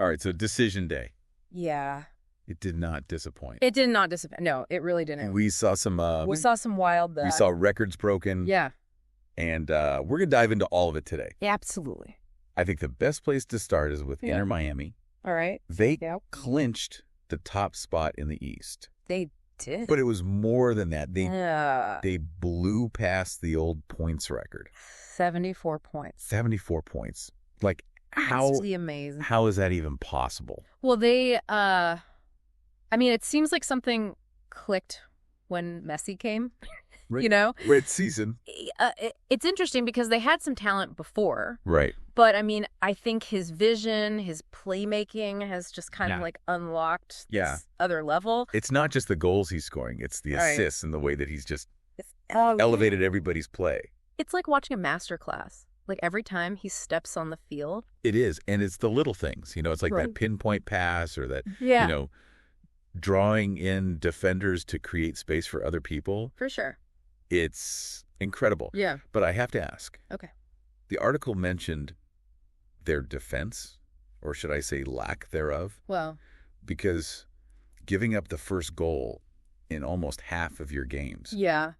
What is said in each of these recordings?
All right, so decision day. Yeah. It did not disappoint. It did not disappoint. No, it really didn't. We saw some... we saw some wild... we saw records broken. Yeah. And we're going to dive into all of it today. Absolutely. I think the best place to start is with InterMiami. All right. They clinched the top spot in the East. They did. But it was more than that. They blew past the old points record. 74 points. 74 points. Like, how... That's really amazing. How is that even possible? Well, they... I mean, it seems like something clicked when Messi came, Right. you know? Red season. It's interesting because they had some talent before. Right. But, I mean, I think his vision, his playmaking has just kind of like unlocked this other level. It's not just the goals he's scoring. It's the assists and the way that he's just elevated everybody's play. It's like watching a masterclass. Like every time he steps on the field. It is. And it's the little things. You know, it's like that pinpoint pass or that, you know, drawing in defenders to create space for other people. For sure. It's incredible. Yeah. But I have to ask. Okay. The article mentioned their defense, or should I say lack thereof? Well. Because giving up the first goal in almost half of your games. Yeah.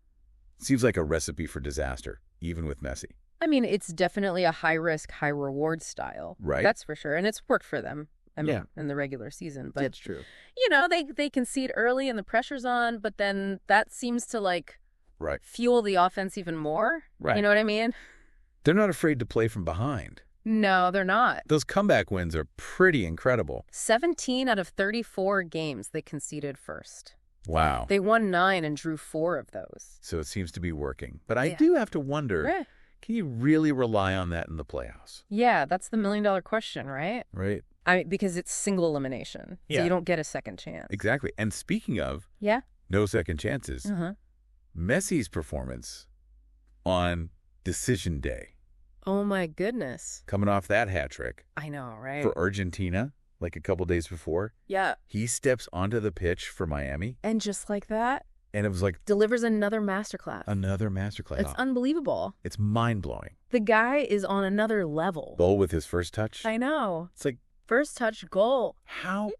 Seems like a recipe for disaster, even with Messi. I mean, it's definitely a high-risk, high-reward style. Right. That's for sure. And it's worked for them. I mean, in the regular season. But that's true. You know, they concede early and the pressure's on, but then that seems to, like, fuel the offense even more. Right. You know what I mean? They're not afraid to play from behind. No, they're not. Those comeback wins are pretty incredible. 17 out of 34 games they conceded first. Wow. They won 9 and drew 4 of those. So it seems to be working. But I do have to wonder, can you really rely on that in the playoffs? Yeah, that's the million-dollar question, right? Right. I mean, because it's single elimination. So you don't get a second chance. Exactly. And speaking of no second chances, Messi's performance on decision day. Oh, my goodness. Coming off that hat trick. I know, right? For Argentina, like a couple days before. Yeah. He steps onto the pitch for Miami. And just like that. And it was like... delivers another masterclass. Another masterclass. It's unbelievable. It's mind-blowing. The guy is on another level. Goal with his first touch. I know. It's like... first touch goal. How?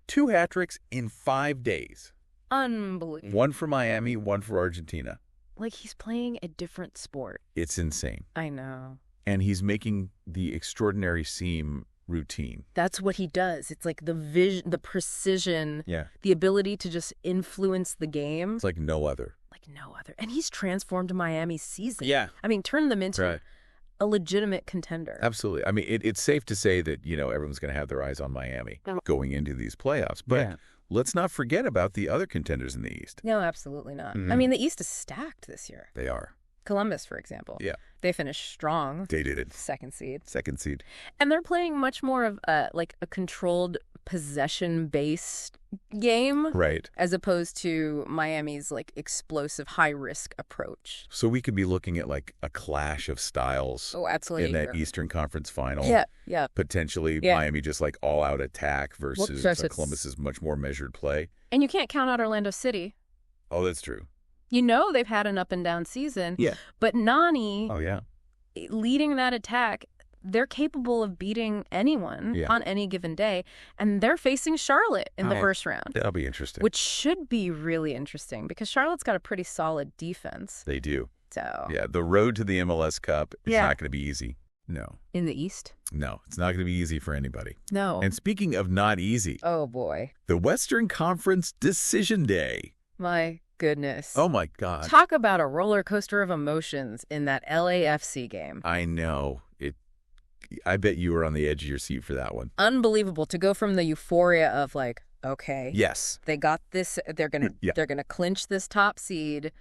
2 hat tricks in 5 days. Unbelievable. 1 for Miami, 1 for Argentina. Like he's playing a different sport. It's insane. I know. And he's making the extraordinary seam routine. That's what he does. It's like the vision, the precision, the ability to just influence the game. It's like no other. Like no other. And he's transformed Miami's season. Yeah. I mean, turned them into a legitimate contender. Absolutely. I mean, it's safe to say that, you know, everyone's going to have their eyes on Miami going into these playoffs. But let's not forget about the other contenders in the East. No, absolutely not. I mean, the East is stacked this year. They are. Columbus, for example. Yeah. They finished strong. They did it. Second seed. Second seed. And they're playing much more of like a controlled possession-based game. Right. As opposed to Miami's like explosive high-risk approach. So we could be looking at like a clash of styles. Oh, absolutely. In that Eastern Conference final. Yeah, yeah. Potentially Miami just like all-out attack versus Columbus's much more measured play. And you can't count out Orlando City. Oh, that's true. You know they've had an up-and-down season. Yeah. But Nani, leading that attack, they're capable of beating anyone on any given day. And they're facing Charlotte in the first round. That'll be interesting. Which should be really interesting because Charlotte's got a pretty solid defense. They do. So yeah, the road to the MLS Cup is not going to be easy. No. In the East? No, it's not going to be easy for anybody. No. And speaking of not easy. Oh, boy. The Western Conference Decision Day. My goodness. Oh, my God. Talk about a roller coaster of emotions in that LAFC game. I know. I bet you were on the edge of your seat for that one. Unbelievable to go from the euphoria of like, okay. Yes. They got this. They're going to clinch this top seed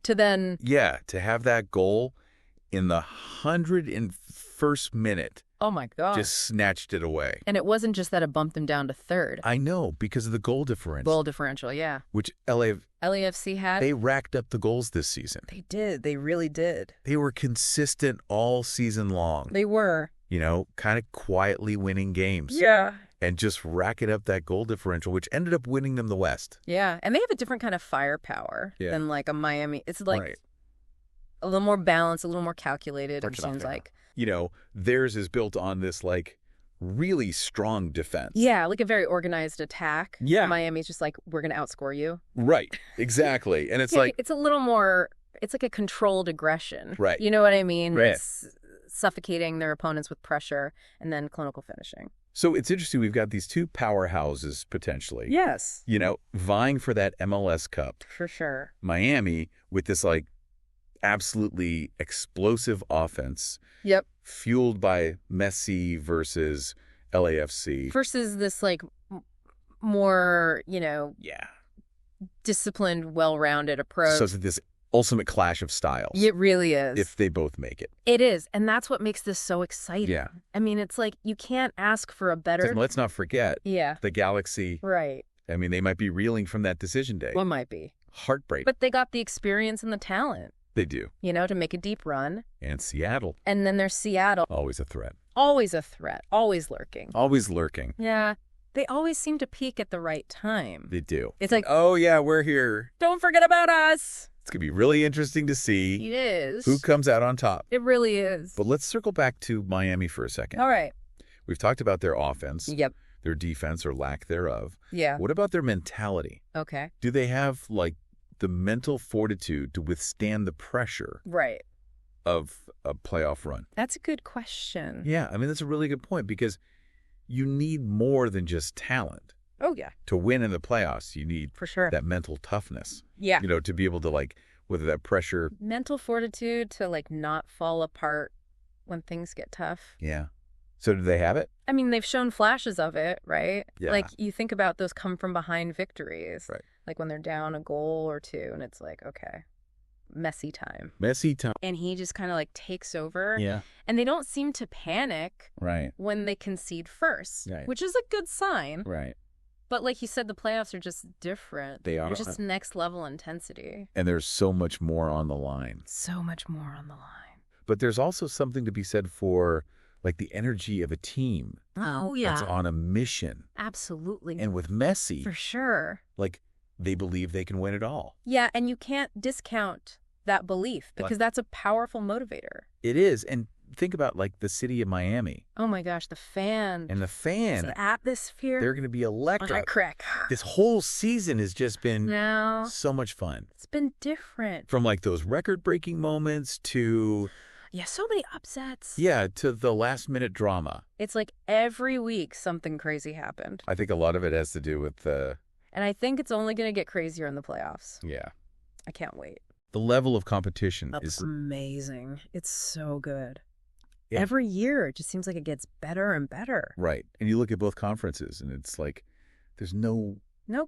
to then. Yeah. To have that goal in the 101st minute. Oh, my God. Just snatched it away. And it wasn't just that it bumped them down to third. I know, because of the goal differential. Goal differential, yeah. Which LAFC had. They racked up the goals this season. They did. They really did. They were consistent all season long. They were. You know, kind of quietly winning games. Yeah. And just racking up that goal differential, which ended up winning them the West. Yeah. And they have a different kind of firepower than like a Miami. It's like a little more balanced, a little more calculated, it seems like. You know, theirs is built on this like really strong defense. Yeah, like a very organized attack. Yeah. Miami's just like, we're going to outscore you. Right, exactly. And it's like... It's a little more, it's like a controlled aggression. Right. You know what I mean? Right. It's suffocating their opponents with pressure and then clinical finishing. So it's interesting. We've got these two powerhouses, potentially. Yes. You know, vying for that MLS Cup. For sure. Miami with this, like, absolutely explosive offense. Yep. Fueled by Messi versus LAFC. Versus this, like, more, you know, disciplined, well-rounded approach. So it's this ultimate clash of styles. It really is. If they both make it. It is. And that's what makes this so exciting. Yeah. I mean, it's like you can't ask for a better... Let's not forget the Galaxy. Right. I mean, they might be reeling from that decision day. Well, might be. Heartbreak. But they got the experience and the talent. They do. You know, to make a deep run. And Seattle. And then there's Seattle. Always a threat. Always a threat. Always lurking. Always lurking. Yeah. They always seem to peak at the right time. They do. It's like, oh, yeah, we're here. Don't forget about us. It's going to be really interesting to see It is. who comes out on top. It really is. But let's circle back to Miami for a second. All right. We've talked about their offense. Yep. Their defense or lack thereof. Yeah. What about their mentality? Okay. Do they have, like, the mental fortitude to withstand the pressure of a playoff run? That's a good question. Yeah, I mean, that's a really good point because you need more than just talent. Oh, yeah. To win in the playoffs, you need for sure that mental toughness. Yeah. You know, to be able to, like, whether that pressure... Mental fortitude to, like, not fall apart when things get tough. Yeah. So do they have it? I mean, they've shown flashes of it, right? Yeah. Like, you think about those come-from-behind victories. Right. Like when they're down a goal or two, and it's like, okay, Messi time. Messi time. And he just kind of, like, takes over. Yeah. And they don't seem to panic right. when they concede first, right. which is a good sign. Right. But like you said, the playoffs are just different. They are. They're just next-level intensity. And there's so much more on the line. So much more on the line. But there's also something to be said for... like the energy of a team. Oh, yeah. That's on a mission. Absolutely. And with Messi. For sure. Like, they believe they can win it all. Yeah, and you can't discount that belief because that's a powerful motivator. It is. And think about, like, the city of Miami. Oh, my gosh, the fans. And the fan. The atmosphere. They're going to be electric. This whole season has just been so much fun. It's been different. From, like, those record-breaking moments to... yeah, so many upsets. Yeah, to the last-minute drama. It's like every week something crazy happened. I think a lot of it has to do with the... and I think it's only going to get crazier in the playoffs. Yeah. I can't wait. The level of competition is... amazing. It's so good. Yeah. Every year, it just seems like it gets better and better. Right. And you look at both conferences, and it's like there's no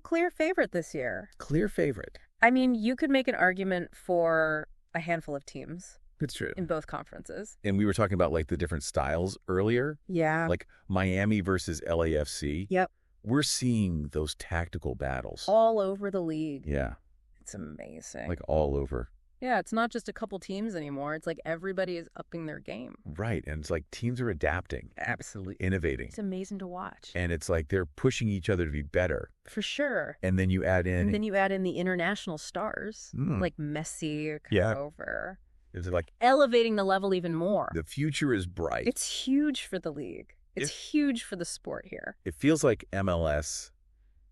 clear favorite this year. Clear favorite. I mean, you could make an argument for a handful of teams. It's true. In both conferences. And we were talking about, like, the different styles earlier. Yeah. Like Miami versus LAFC. Yep. We're seeing those tactical battles. All over the league. Yeah. It's amazing. Like all over. Yeah, it's not just a couple teams anymore. It's like everybody is upping their game. Right. And it's like teams are adapting. Absolutely. Innovating. It's amazing to watch. And it's like they're pushing each other to be better. For sure. And then you add in... and then you add in the international stars. Like Messi coming over. It's like... elevating the level even more. The future is bright. It's huge for the league. It's huge for the sport here. It feels like MLS...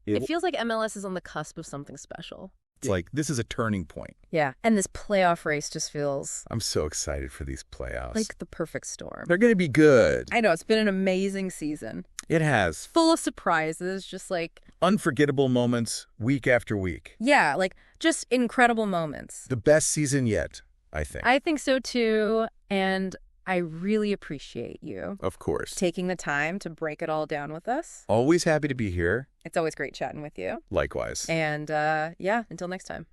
It feels like MLS is on the cusp of something special. It's like, this is a turning point. Yeah. And this playoff race just feels... I'm so excited for these playoffs. like the perfect storm. They're going to be good. I know. It's been an amazing season. It has. Full of surprises, just like... unforgettable moments week after week. Yeah, like just incredible moments. The best season yet, I think. I think so too. And I really appreciate you. Of course. Taking the time to break it all down with us. Always happy to be here. It's always great chatting with you. Likewise. And yeah, until next time.